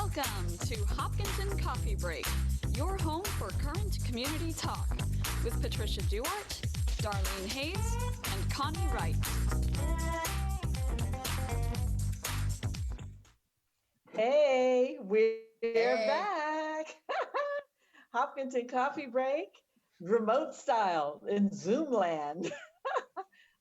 Welcome to Hopkinton Coffee Break, your home for current community talk with Patricia Duart, Darlene Hayes, and Connie Wright. Hey, we're back. Hopkinton Coffee Break, remote style in Zoom land.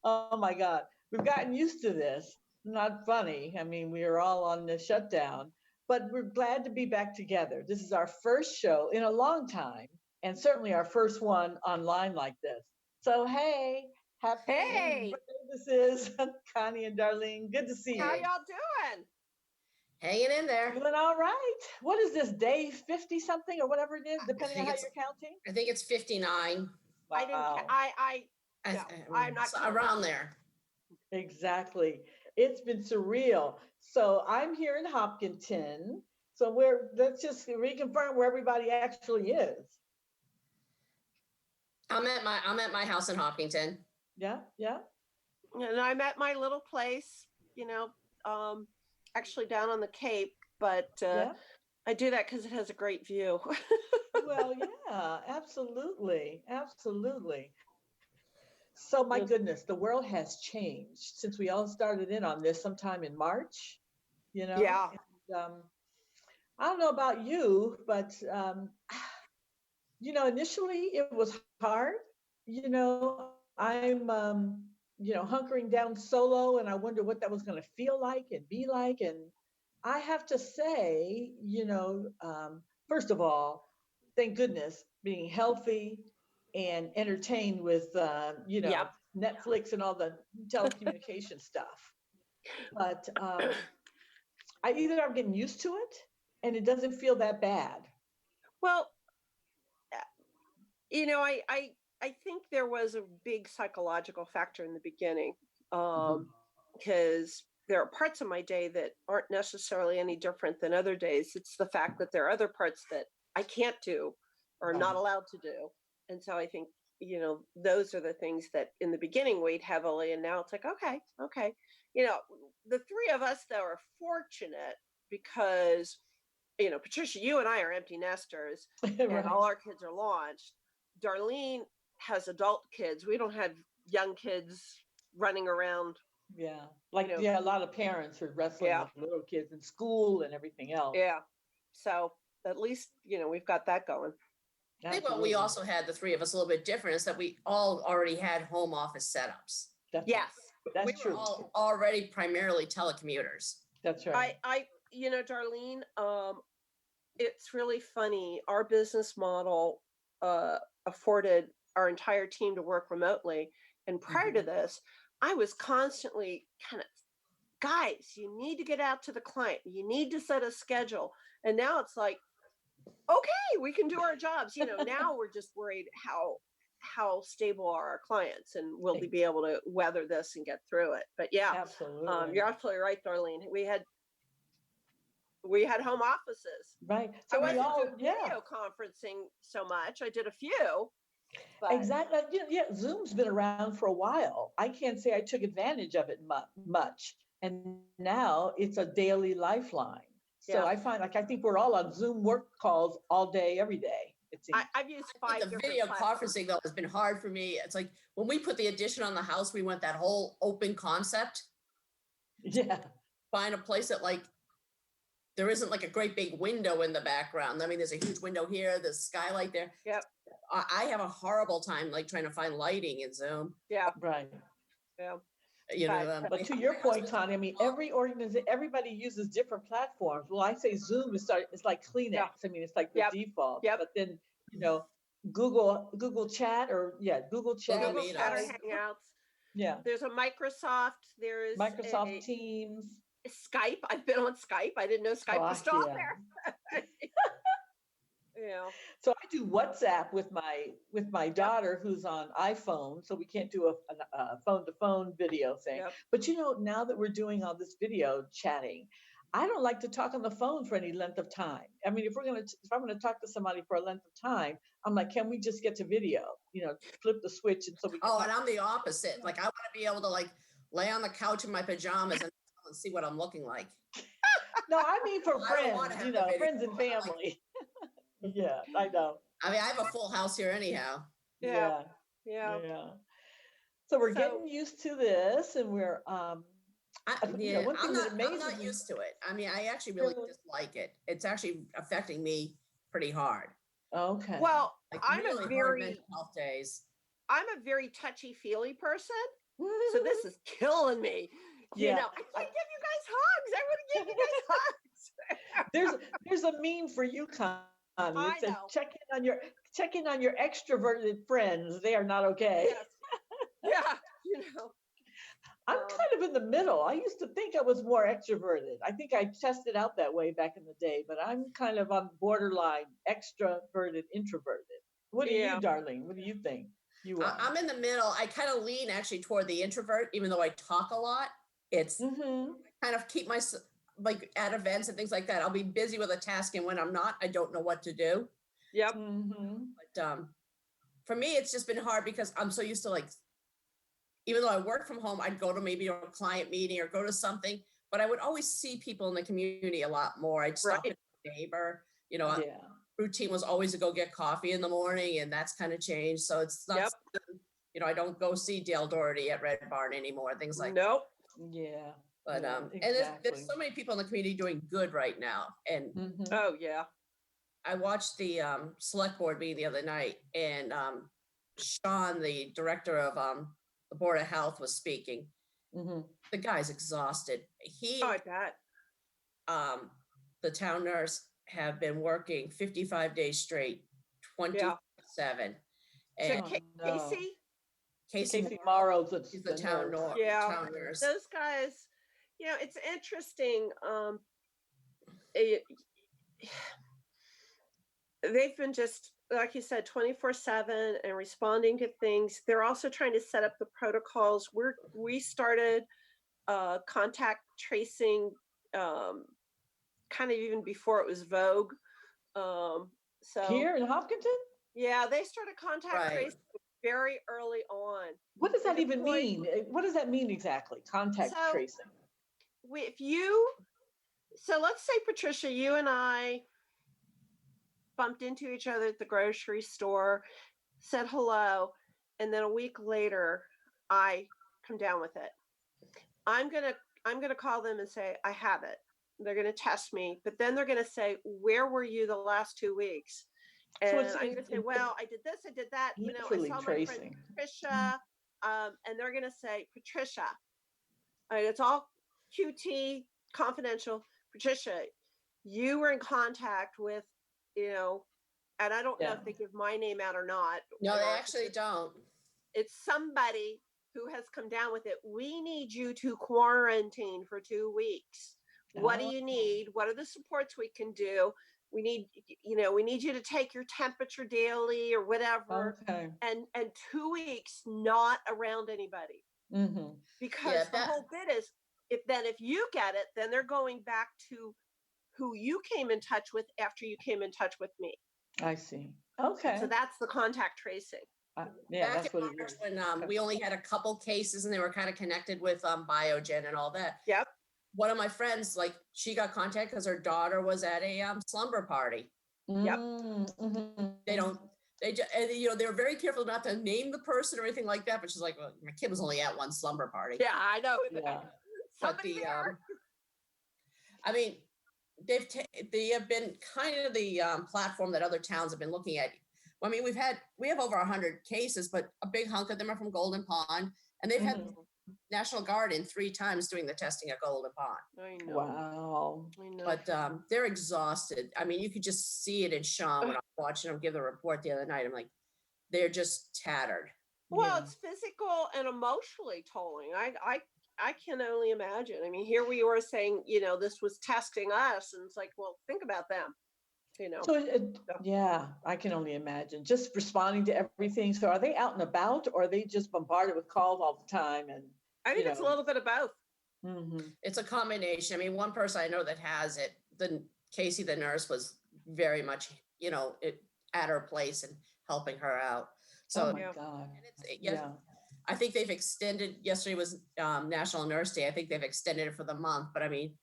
Oh my God, we've gotten used to this. Not funny. I mean, we are all on the shutdown, but we're glad to be back together. This is our first show in a long time, and certainly our first one online like this. So, hey, happy Hey, this is Connie and Darlene. Good to see how you. y'all doing? Hanging in there. Doing all right. What is this, day 50 something or whatever it is, depending on how you're counting? I think it's 59. Wow. I didn't. No, I'm not around there. Exactly. It's been surreal. So I'm here in Hopkinton. So let's just reconfirm where everybody actually is. I'm at my house in Hopkinton. Yeah, yeah. And I'm at my little place, actually down on the Cape, but Yeah. I do that because it has a great view. Well, yeah, absolutely. Absolutely. So my goodness, the world has changed since we all started in on this sometime in March, Yeah. And, I don't know about you, but initially it was hard. I'm hunkering down solo, and I wonder what that was going to feel like and be like. And I have to say, first of all, thank goodness being healthy and entertained with Yeah. Netflix and all the telecommunication stuff. But I'm getting used to it, and it doesn't feel that bad. Well, I think there was a big psychological factor in the beginning, because there are parts of my day that aren't necessarily any different than other days. It's the fact that there are other parts that I can't do or not allowed to do. And so I think, those are the things that in the beginning weighed heavily. And now it's like, okay. The three of us, though, are fortunate because, Patricia, you and I are empty nesters Right. and all our kids are launched. Darlene has adult kids. We don't have young kids running around. Yeah. A lot of parents are wrestling with little kids in school and everything else. Yeah. So at least, we've got that going. I think what we also had, the three of us, a little bit different is that we all already had home office setups. That's true. Were all already primarily telecommuters. That's right. Darlene, it's really funny. Our business model afforded our entire team to work remotely. And prior to this, I was constantly guys, you need to get out to the client. You need to set a schedule. And now it's like, okay, we can do our jobs. Now we're just worried how stable are our clients and will they be able to weather this and get through it. But yeah, absolutely. You're absolutely right, Darlene. We had home offices. Right. So I wasn't doing video conferencing so much. I did a few. But... Exactly. Zoom's been around for a while. I can't say I took advantage of it much. And now it's a daily lifeline. So I find I think we're all on Zoom work calls all day, every day. I've used 5 different video conferencing, though, has been hard for me. It's like when we put the addition on the house, we went that whole open concept. Yeah. Find a place that there isn't a great big window in the background. I mean, there's a huge window here, there's skylight there. Yep. I have a horrible time trying to find lighting in Zoom. Yeah. Right. Yeah. But to your point, Connie, I mean, everybody uses different platforms. Well, I say Zoom it's like Kleenex. Yeah. I mean, it's like the default. Yep. But then, Google Chat Google Chat. Google Chat or Hangouts. Yeah. There's a Microsoft. There's Microsoft Teams. Skype. I've been on Skype. I didn't know Skype was still there. So I do WhatsApp with my daughter who's on iPhone, so we can't do a phone-to-phone video thing. Yep. But now that we're doing all this video chatting, I don't like to talk on the phone for any length of time. I mean, if I'm gonna talk to somebody for a length of time, I'm like, can we just get to video? Flip the switch and so we can. Oh, and I'm the opposite. I want to be able to lay on the couch in my pajamas and see what I'm looking like. No, I mean for I don't wanna friends, have the video. friends and I like- family. Yeah, I know. I mean, I have a full house here anyhow. Yeah. Yeah, Yeah. yeah. So we're So- getting used to this, and we're Yeah, one thing I'm that amazes not me. used to it. I mean, I actually really Really? dislike it. It's actually affecting me pretty hard. Okay. Well, Like I'm really a hard very mental health days. touchy-feely person. So this is killing me. You Yeah. know, I can't give you guys hugs. I want to give you guys hugs. There's a meme for you, Connie. I It says know. check in on your extroverted friends. They are not okay. Yes. Yeah. You know. I'm Um, kind of in the middle. I used to think I was more extroverted. I think I tested out that way back in the day, but I'm kind of on borderline extroverted, introverted. What are Yeah. you, Darlene? What do you think you are? I'm in the middle. I kind of lean actually toward the introvert, even though I talk a lot. It's Mm-hmm. kind of keep my like at events and things like that. I'll be busy with a task, and when I'm not, I don't know what to do. Yep. Mm-hmm. But for me, it's just been hard because I'm so used to like, even though I work from home, I'd go to maybe a client meeting or go to something, but I would always see people in the community a lot more. I'd stop Right. at a neighbor, Yeah. routine was always to go get coffee in the morning, and that's kind of changed. So it's not, Yep. I don't go see Dale Doherty at Red Barn anymore, things like that. Nope. Yeah. But yeah, and there's exactly. so many people in the community doing good right now. And Mhm. Oh yeah. I watched the select board meeting the other night, and Sean, the director of the Board of Health, was speaking. Mhm. The guy's exhausted. He, Oh, I bet. the town nurse, have been working 55 days straight, 27. So And Oh, no. Casey Casey Morrow's is the town nurse. Yeah. town nurse. Those guys, it's interesting. It- they've been just like you said 24/7 and responding to things. They're also trying to set up the protocols. We started contact tracing kind of even before it was vogue. So Here in Hopkinton? yeah, they started contact Right. tracing very early on. What does They that even deployed- mean? What does that mean exactly? Contact So- tracing. So let's say, Patricia, you and I bumped into each other at the grocery store, said hello, and then a week later I come down with it. I'm gonna call them and say I have it. They're gonna test me, but then they're gonna say, where were you the last 2 weeks? So And it's- I'm gonna say, well, I did this, I did that. I Literally saw my friend tracing. Patricia, and they're gonna say, Patricia, it's all QT confidential. Patricia, you were in contact with, and I don't know Yeah. if they give my name out or not. No, they or if actually don't. it's somebody who has come down with it. We need you to quarantine for 2 weeks. What do you Oh. need? What are the supports we can do? We need you to take your temperature daily or whatever. Okay. And 2 weeks not around anybody. Mm-hmm. Because the whole bit is if you get it, then they're going back to who you came in touch with after you came in touch with me. I see. Okay. So that's the contact tracing. Yeah, Back that's in what it March is. when Okay. we only had a couple cases and they were kind of connected with Biogen and all that. Yep. One of my friends, like, she got contact because her daughter was at a slumber party. Yep. Mm-hmm. They were very careful not to name the person or anything like that. But she's like, well, my kid was only at one slumber party. Yeah, I know. Yeah. But Somebody there. I mean, they have been kind of the platform that other towns have been looking at. I mean, we have over 100 cases, but a big hunk of them are from Golden Pond, and they've had Mhm. National Guard in 3 times doing the testing at Golden Pond. I know. Wow. I know. But they're exhausted. I mean, you could just see it in Sean when I'm watching them give the report the other night. I'm like, they're just tattered. Well, Yeah. it's physical and emotionally tolling. I can only imagine. I mean, here we were saying, this was testing us, and it's like, well, think about them. So yeah, I can only imagine. Just responding to everything. So are they out and about, or are they just bombarded with calls all the time? And I think it's a little bit of both. Mhm. It's a combination. I mean, one person I know that has it, Casey, the nurse, was very much, at her place and helping her out. So Oh my Yeah. God. and it's, Yeah. I think they've extended, yesterday was National Nurse Day. I think they've extended it for the month, but I mean,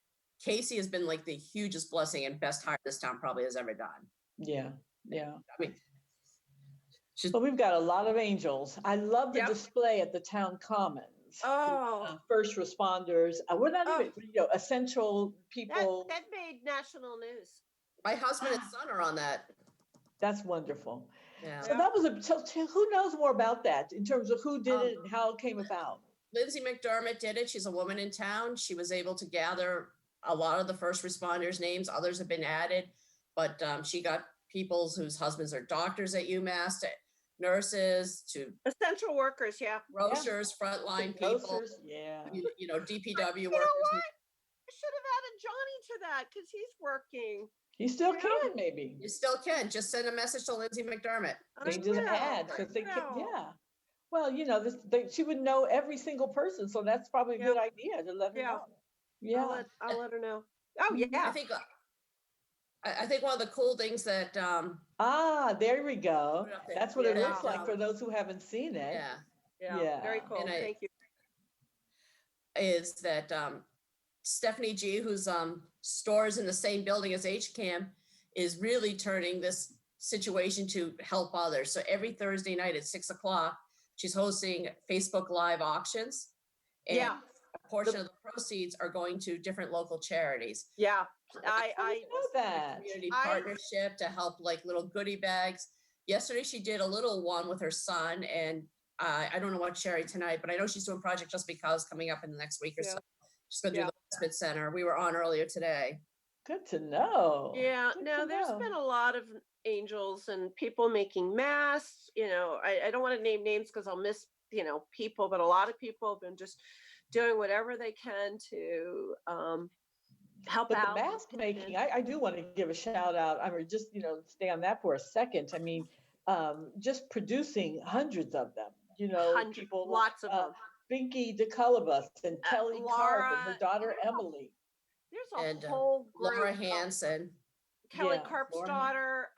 Casey has been like the hugest blessing and best hire this town probably has ever done. Yeah, yeah. I mean, she's But we've got a lot of angels. I love the Yep. display at the town commons. Oh, First responders. We're not Oh. even, essential people. that made national news. my husband and son are on that. That's wonderful. Yeah. So that was who knows more about that in terms of who did it and how it came about? Lindsay McDermott did it. She's a woman in town. She was able to gather a lot of the first responders' names. Others have been added, but she got people whose husbands are doctors at UMass, to nurses, to Essential workers, yeah. grocers, frontline people, Grocers, yeah. DPW You know workers. what? I should have added Johnny to that because he's working. You still Yeah. can, maybe. You still can. Just send a message to Lindsay McDermott. They I just will, add I because they can, will. yeah. Well, she would know every single person, so that's probably a Yeah. good idea to let her Yeah. know. Yeah. I'll let her know. Oh Mhm. yeah. I think one of the cool things that There we go. Put it up there. That's what it Yeah. looks like for those who haven't seen it. Yeah. Very Yeah. cool. And Thank you. is that Stephanie G, whose stores in the same building as HCAM, is really turning this situation to help others. So every Thursday night at 6:00, she's hosting Facebook Live auctions. And Yeah. a portion of the proceeds are going to different local charities. Yeah. I I didn't know that. Community I- partnership to help like little goodie bags. Yesterday she did a little one with her son, and I don't know what charity tonight, but I know she's doing Project Just Because coming up in the next week or Yeah. so. She's going to Yeah. do the Westmid Center. We were on earlier today. Good to know. Yeah, Good no, to there's know. been a lot of angels and people making masks. I don't want to name names because I'll miss, people, but a lot of people have been just doing whatever they can to help But out. the mask making, I do want to give a shout out. I mean, just, stay on that for a second. I mean, just producing hundreds of them, people. Lots of them. Binky DeCullibus and Kelly Carp and her Laura, daughter Emily. There's a And whole group. Laura Hansen. Kelly Yeah, Carp's Laura daughter.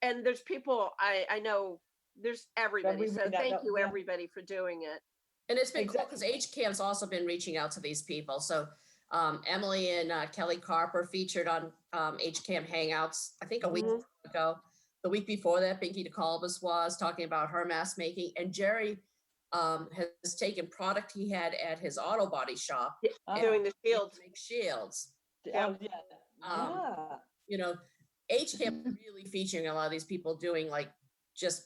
There's people I know. There's everybody. we So may not thank know, you yeah. everybody for doing it. And it's been cool Exactly. because HCAM's also been reaching out to these people. So Emily and Kelly Carper featured on HCAM Hangouts, I think a week Mhm. ago. The week before that, Binky DeColbus was talking about her mask making. And Jerry has taken product he had at his auto body shop. Ah, Doing the to shields. make shields. oh, yeah. Um, Yeah. HCAM really featuring a lot of these people doing like just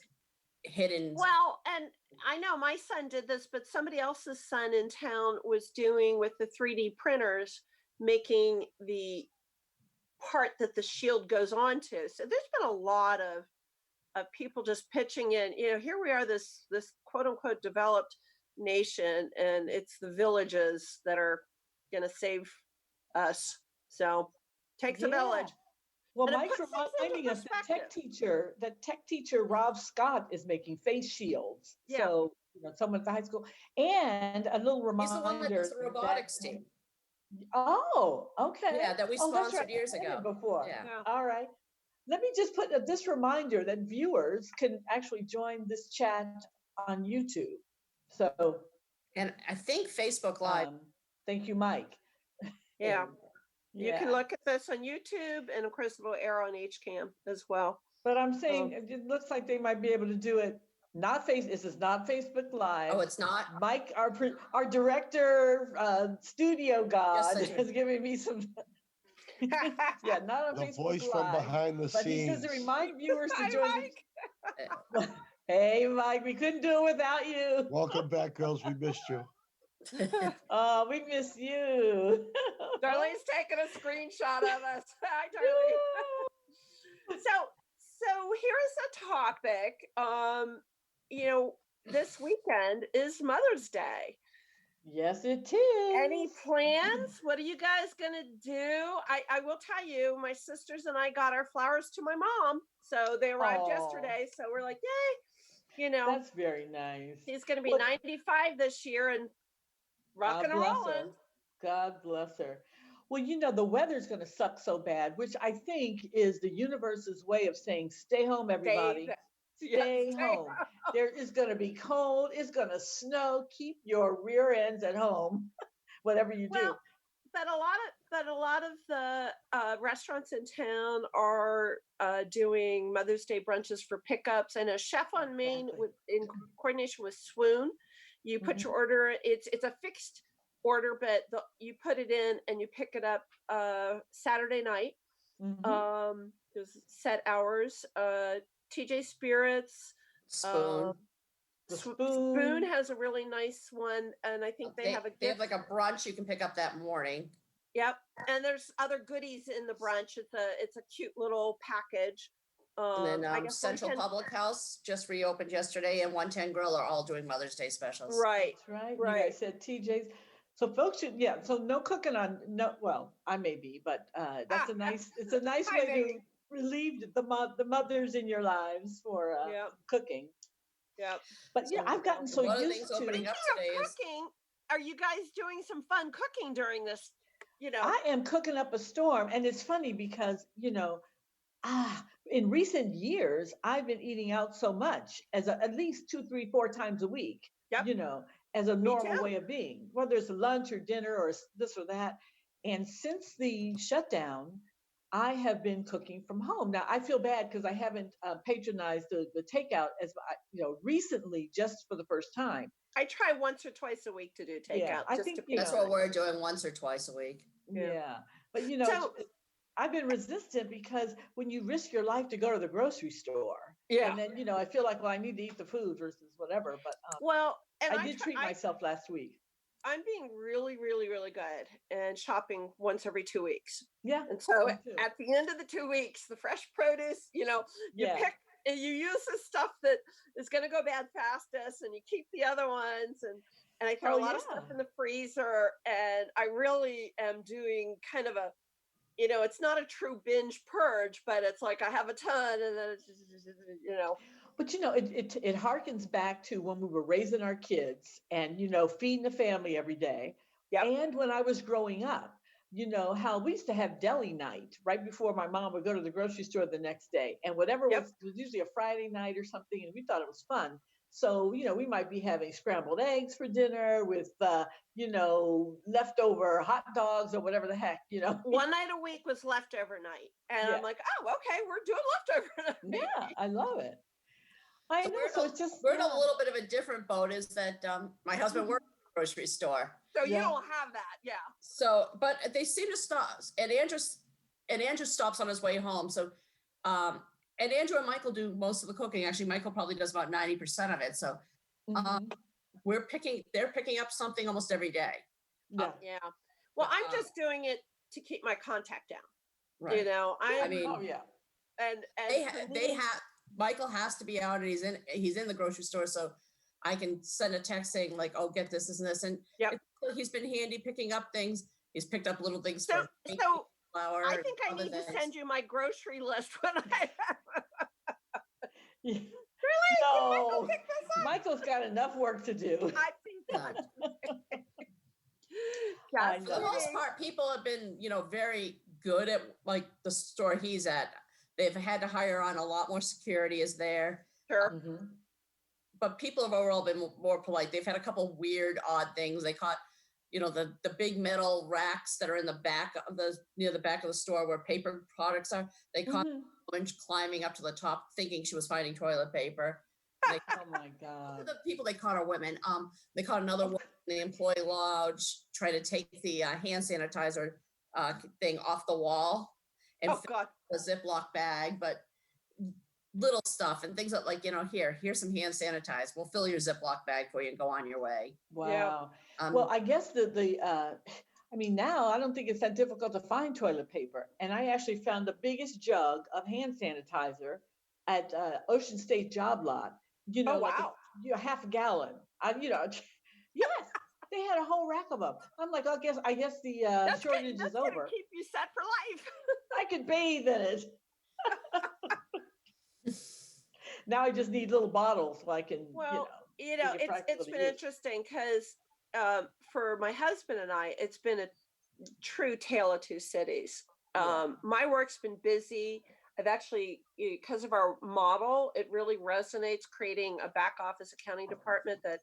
hidden. Well, and I know my son did this, but somebody else's son in town was doing with the 3D printers, making the part that the shield goes on to. So there's been a lot of people just pitching in. Here we are, this quote unquote developed nation, and it's the villages that are going to save us. So takes a Yeah. village. Well, And it Mike's puts things into reminding us perspective. that tech teacher Rob Scott is making face shields. Yeah. So, someone at the high school, and a little He's the one that reminder does the robotics team. Oh, okay. Yeah, that we Oh, that's sponsored years I had it ago. Before. Yeah. Yeah. All right. Let me just put this reminder that viewers can actually join this chat on YouTube. So, And I think Facebook Live. thank you, Mike. Yeah. And, You can look at this on YouTube, and of course it'll air on HCAM as well. But I'm saying it looks like they might be able to do it. This is not Facebook Live. Oh, it's not? Mike, our director, studio god, Yes, I do. is giving me some. Yeah, not on The Facebook voice from Live. behind the But he says scenes. to remind viewers to Hi, join. Mike. Hey, Mike, we couldn't do it without you. Welcome back, girls. We missed you. Oh, we miss you. Darlene's taking a screenshot of us. Hi, Darlene. So here's a topic. This weekend is Mother's Day. Yes, it is. Any plans? What are you guys gonna do? I will tell you, my sisters and I got our flowers to my mom. So they arrived Aw. yesterday. So we're like, yay. That's very nice. He's gonna be Well- 95 this year and rocking and God bless rolling. her. God bless her. Well, the weather's going to suck so bad, which I think is the universe's way of saying, stay home, everybody. Stay home. There is going to be cold. It's going to snow. Keep your rear ends at home, whatever you do. Well, that a lot of the restaurants in town are doing Mother's Day brunches for pickups. And a Chef on Main, Exactly. in coordination with Swoon, you put your order. It's a fixed order, but you put it in and you pick it up Saturday night. There's set hours. TJ Spirits. Spoon. The Spoon has a really nice one, and I think they have a they have like a brunch you can pick up that morning. Yep, and there's other goodies in the brunch. It's a cute little package. And I then guess Central 110 Public House just reopened yesterday, and 110 Grill are all doing Mother's Day specials. Right, That's right. You right. guys said TJ's. So folks should, yeah. So no cooking on no. Well, I may be, but that's a nice. It's a nice I way may to be. relieve the mothers in your lives for Yep. cooking. Yep. But yeah, I've gotten so One of the used things to. opening up Speaking today of is cooking, are you guys doing some fun cooking during this? I am cooking up a storm, and it's funny because in recent years I've been eating out so much at least 2, 3, 4 times a week. Yep. As a Me normal too. way of being, whether it's lunch or dinner or this or that. And since the shutdown, I have been cooking from home. Now I feel bad because I haven't patronized the takeout recently, just for the first time. I try once or twice a week to do takeout. Yeah, I just think, to you that's know, what we're doing once or twice a week. Yeah. But So I've been resistant because when you risk your life to go to the grocery store, yeah. and then I feel like, well, I need to eat the food versus whatever. But Well, and I did treat myself last week. I'm being really, really, really good and shopping once every 2 weeks. Yeah. And so me too. at the end of the 2 weeks, the fresh produce, you Yeah. pick and you use the stuff that is going to go bad fastest, and you keep the other ones. And I throw Oh, a lot of yeah. stuff in the freezer, and I really am doing kind of a, it's not a true binge purge, but it's like I have a ton, and then it's just. But it harkens back to when we were raising our kids and feeding the family every day. Yep. And when I was growing up, how we used to have deli night right before my mom would go to the grocery store the next day, and whatever Yep. was usually a Friday night or something, and we thought it was fun. So we might be having scrambled eggs for dinner with leftover hot dogs or whatever the heck. One night a week was leftover night, and Yeah. I'm like, oh, okay, we're doing leftover night. Yeah, I love it. I So know. we're, So in a, it's just we're in a little bit of a different boat. Is that my husband works at a grocery store. So you Yeah. don't have that, yeah. So, but they seem to stop. And Andrew stops on his way home. So, and Andrew and Michael do most of the cooking. Actually, Michael probably does about 90% of it. So, Mhm. they're picking up something almost every day. Yeah. Yeah. Well, I'm just doing it to keep my contact down. Right. I mean, oh yeah. and They have Michael has to be out, and he's in the grocery store, so I can send a text saying like, "Oh, get this, and this," and Yep. he's been handy picking up things. He's picked up little things So for flour. I think I and other need to things. send you my grocery list when I Yeah. really No, pick this up. Michael's got enough work to do. I think that. I For the know. most part, people have been, very good at like the store he's at. They've had to hire on a lot more security is there. Sure. Mhm. But people have overall been more polite. They've had a couple weird, odd things. They caught, the big metal racks that are in the back of near the back of the store where paper products are. They caught Mhm. a woman climbing up to the top thinking she was finding toilet paper. They Oh my God. the people they caught are women. They caught another woman in the employee lodge trying to take the hand sanitizer thing off the wall and Oh God. a Ziploc bag, but little stuff and things that like, here's some hand sanitizer. We'll fill your Ziploc bag for you and go on your way. Wow. Um, Well, I guess now I don't think it's that difficult to find toilet paper. And I actually found the biggest jug of hand sanitizer at Ocean State Job Lot. Oh Like wow. a half a gallon. Yes, they had a whole rack of them. I'm like, I guess the That's shortage that's is gonna over. keep you set for life. I could bathe in it. Now I just need little bottles so I can, Well, make it practical it's to been use. interesting because for my husband and I, it's been a true tale of two cities. Yeah. My work's been busy. I've actually, because of our model, it really resonates creating a back office accounting department that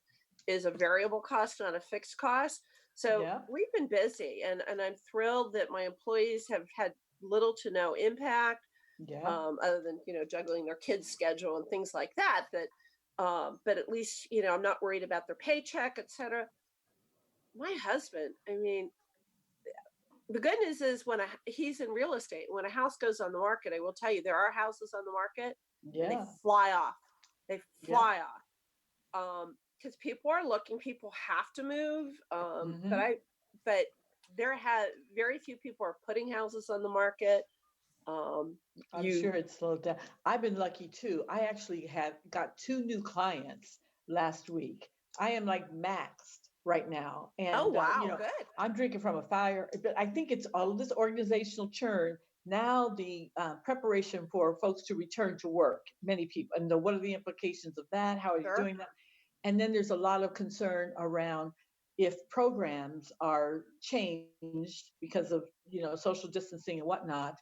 is a variable cost, not a fixed cost. So Yeah. we've been busy, and I'm thrilled that my employees have had little to no impact, Yeah. other than, juggling their kids' schedule and things like that. But at least, I'm not worried about their paycheck, etc. My husband, I mean, the good news is he's in real estate. When a house goes on the market, I will tell you, there are houses on the market and they Yeah. fly off. They Yeah. fly off. Because people are looking, people have to move. Mhm. But very few people are putting houses on the market. Um, I'm you, sure it's slowed down. I've been lucky too. I actually have got two new clients last week. I am like maxed right now. oh, And, wow, good. I'm drinking from a fire, but I think it's all this organizational churn. Now, the preparation for folks to return to work, many people, and what are the implications of that? How are you Sure. doing that? And then there's a lot of concern around if programs are changed because of, social distancing and whatnot,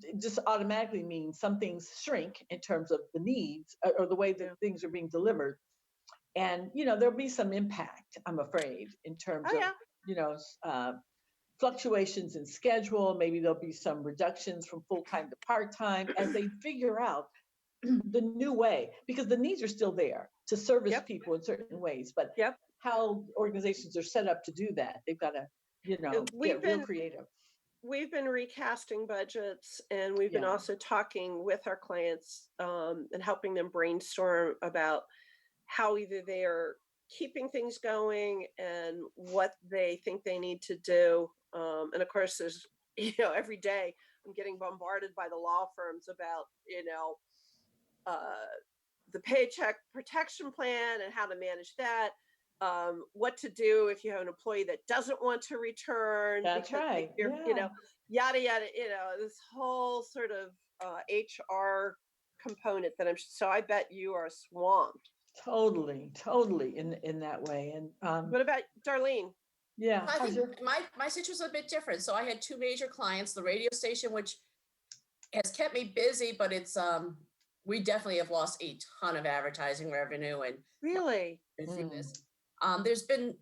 it just automatically means some things shrink in terms of the needs or the way that Yeah. things are being delivered. And, there'll be some impact, I'm afraid, in terms Oh, of, yeah. you know, fluctuations in schedule. Maybe there'll be some reductions from full time to part time as they figure out the new way, because the needs are still there to service Yep. people in certain ways. But Yep. how organizations are set up to do that, they've got to, We've get real been creative. we've been recasting budgets, and we've been Yeah. also talking with our clients, and helping them brainstorm about how either they are keeping things going and what they think they need to do. And of course, there's, every day I'm getting bombarded by the law firms about, uh, the paycheck protection plan and how to manage that. What to do if you have an employee that doesn't want to return That's because they right. fear, Yeah. yada yada, this whole sort of HR component that so I bet you are swamped. Totally, totally in that way. And What about Darlene? yeah, I how's think your my situation is a bit different. So I had two major clients, the radio station, which has kept me busy, but it's we definitely have lost a ton of advertising revenue and Really? through this. There's been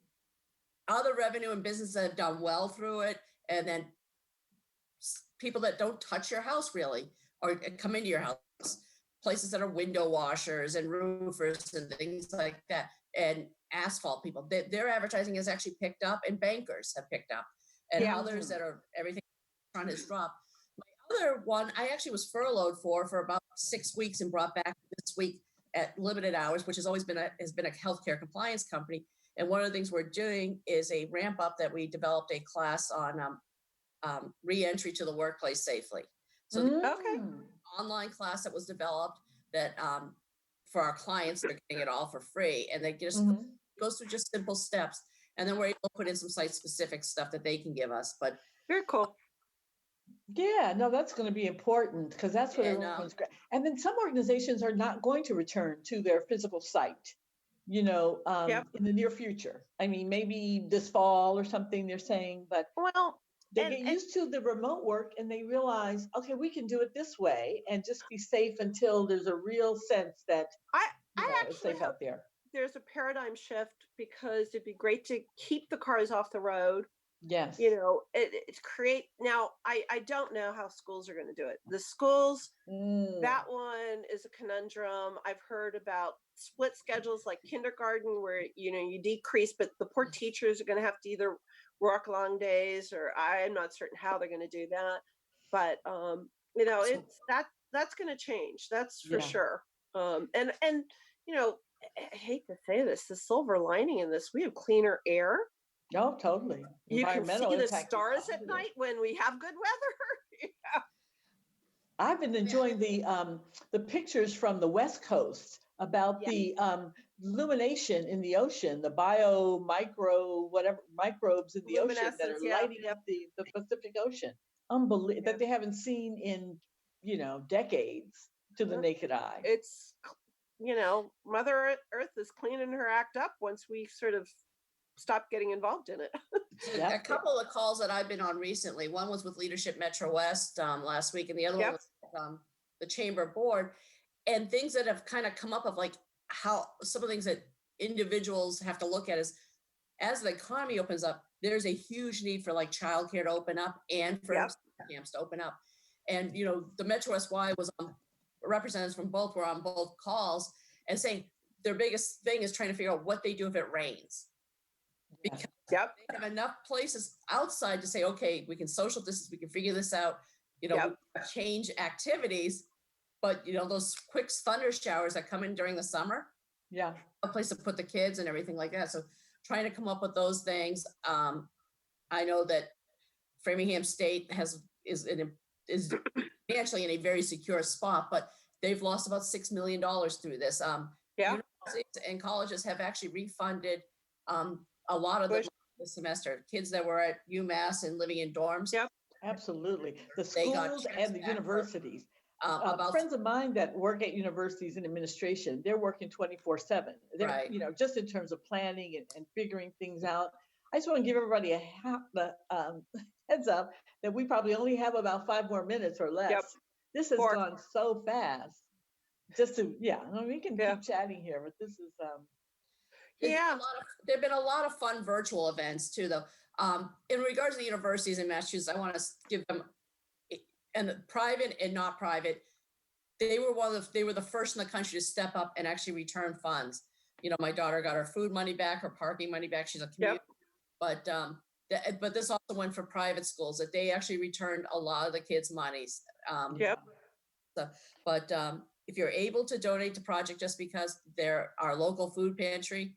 other revenue and businesses that have done well through it, and then people that don't touch your house really or come into your house, places that are window washers and roofers and things like that, and asphalt people. Their advertising has actually picked up, and bankers have picked up, and Yeah. others that are everything front has dropped. My other one, I actually was furloughed for about 6 weeks and brought back this week at limited hours, which has always been a healthcare compliance company. And one of the things we're doing is a ramp up that we developed a class on re-entry to the workplace safely. So the Okay. online class that was developed that for our clients, they're getting it all for free, and they just goes through just simple steps, and then we're able to put in some site specific stuff that they can give us. But Very cool. Yeah, no, that's going to be important because that's what And, everyone's great. And then some organizations are not going to return to their physical site, Yep. in the near future. I mean, maybe this fall or something they're saying, but Well, they and get used to the remote work and they realize, okay, we can do it this way and just be safe until there's a real sense that, I it's actually safe hope out there. there's a paradigm shift, because it'd be great to keep the cars off the road. Yes. It's create. Now, I don't know how schools are going to do it. The schools, that one is a conundrum. I've heard about split schedules like kindergarten, where you decrease, but the poor teachers are going to have to either work long days, or I'm not certain how they're going to do that. But it's that's going to change. That's for Yeah. sure. And I hate to say this, the silver lining in this, we have cleaner air. Oh, totally. You can Environmental see the impact is stars at positive. night when we have good weather. I've been enjoying the pictures from the West Coast about Yeah. the illumination in the ocean, the bio micro whatever microbes in the ocean that Luminescence, are yeah, lighting up the Pacific Ocean. Yeah. That they haven't seen in decades to the Uh, naked eye. It's, Mother Earth is cleaning her act up once we sort of stop getting involved in it. a Yep. couple of calls that I've been on recently, one was with Leadership Metro West last week, and the other one Yep. was the chamber board, and things that have kind of come up of like how some of the things that individuals have to look at is as the economy opens up, there's a huge need for like childcare to open up and for Yep. camps to open up. And, the Metro SY was representatives from both were on both calls and saying their biggest thing is trying to figure out what they do if it rains. Because Yep. they have enough places outside to say, okay, we can social distance, we can figure this out, Yep. change activities, but those quick thunder showers that come in during the summer, Yeah. a place to put the kids and everything like that. So trying to come up with those things. I know that Framingham State is financially in a very secure spot, but they've lost about $6 million through this. Yeah. Universities and colleges have actually refunded a lot of the semester. Kids that were at UMass and living in dorms. Yep. Absolutely. The They got schools checks and the back for, universities. about Friends of mine that work at universities in administration, they're working 24/7. They're, Right. just in terms of planning and figuring things out. I just want to give everybody a heads up that we probably only have about 5 more minutes or less. Yep. This has 4. gone so fast. Just to, we can keep chatting here, but this is, Yeah. There've been a lot of fun virtual events too, though. In regards to the universities in Massachusetts, I want to give them, and private and not private, they were the first in the country to step up and actually return funds. My daughter got her food money back, her parking money back. She's a community, but this also went for private schools that they actually returned a lot of the kids' monies. But if you're able to donate to Project Just Because, they're our local food pantry.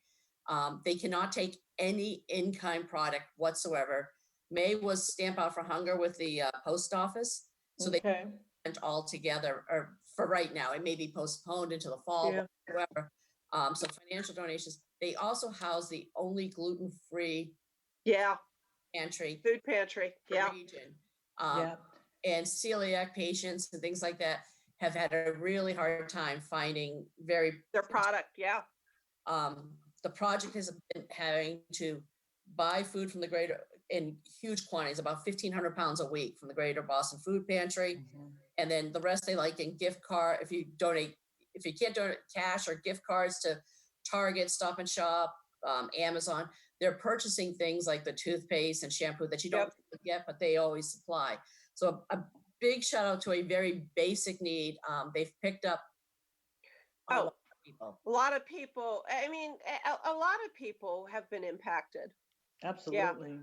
They cannot take any in-kind product whatsoever. May was Stamp Out for Hunger with the post office. So they went all together, or for right now, it may be postponed into the fall, whatever. So financial donations. They also house the only gluten-free pantry. Food pantry. Yeah. Region. And celiac patients and things like that have had a really hard time finding their product. Yeah. The project has been having to buy food from the greater in huge quantities, about 1,500 pounds a week from the Greater Boston Food Pantry. And then the rest they like in gift card. If you can't donate cash or gift cards to Target, Stop and Shop, Amazon, they're purchasing things like the toothpaste and shampoo that you don't get, but they always supply. So a big shout out to a very basic need. They've picked up a lot of people. A lot of people. I mean, a lot of people have been impacted. Absolutely.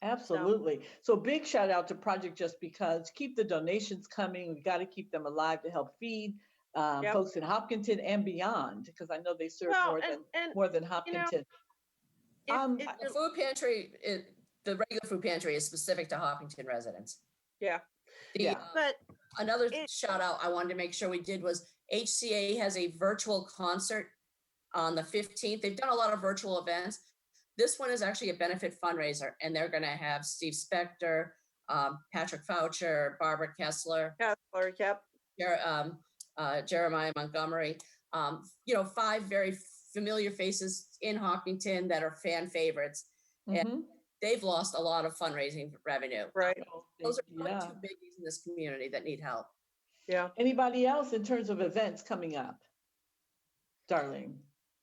Absolutely. So big shout out to Project Just Because. Keep the donations coming. We got to keep them alive to help feed folks in Hopkinton and beyond, because I know they serve more than Hopkinton. The food pantry, the regular food pantry is specific to Hopkinton residents. But another shout out I wanted to make sure we did was HCA has a virtual concert on the 15th. They've done a lot of virtual events. This one is actually a benefit fundraiser, and they're going to have Steve Spector, Patrick Foucher, Barbara Kessler, Jeremiah Montgomery, 5 very familiar faces in Hopkinton that are fan favorites. And they've lost a lot of fundraising revenue. Right. Those are probably 2 biggies in this community that need help. Yeah. Anybody else in terms of events coming up, Darlene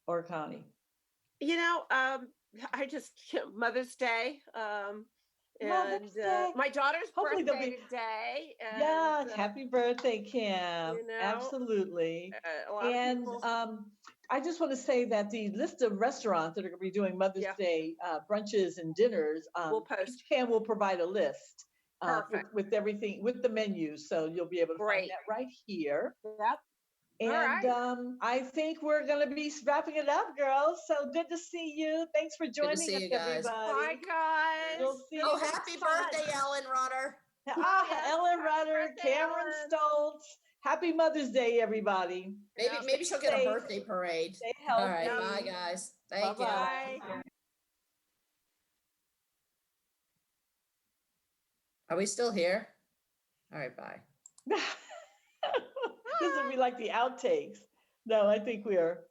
or Connie? I just Mother's Day. Mother's Day. My daughter's Hopefully birthday today. Happy birthday, Kim. Absolutely. And I just want to say that the list of restaurants that are going to be doing Mother's Day brunches and dinners, we'll post. Kim will provide a list with everything, with the menus. So you'll be able to find that right here. Yep. And I think we're going to be wrapping it up, girls. So good to see you. Thanks for joining us, everybody. Bye, guys. We'll see you happy birthday, Ellen Rutter. Ellen Rutter, Cameron Stoltz. Happy Mother's Day, everybody. Maybe she'll get a birthday parade. Stay healthy. All right, bye, guys. Thank you. Are we still here? All right, bye. This would be like the outtakes. No, I think we are.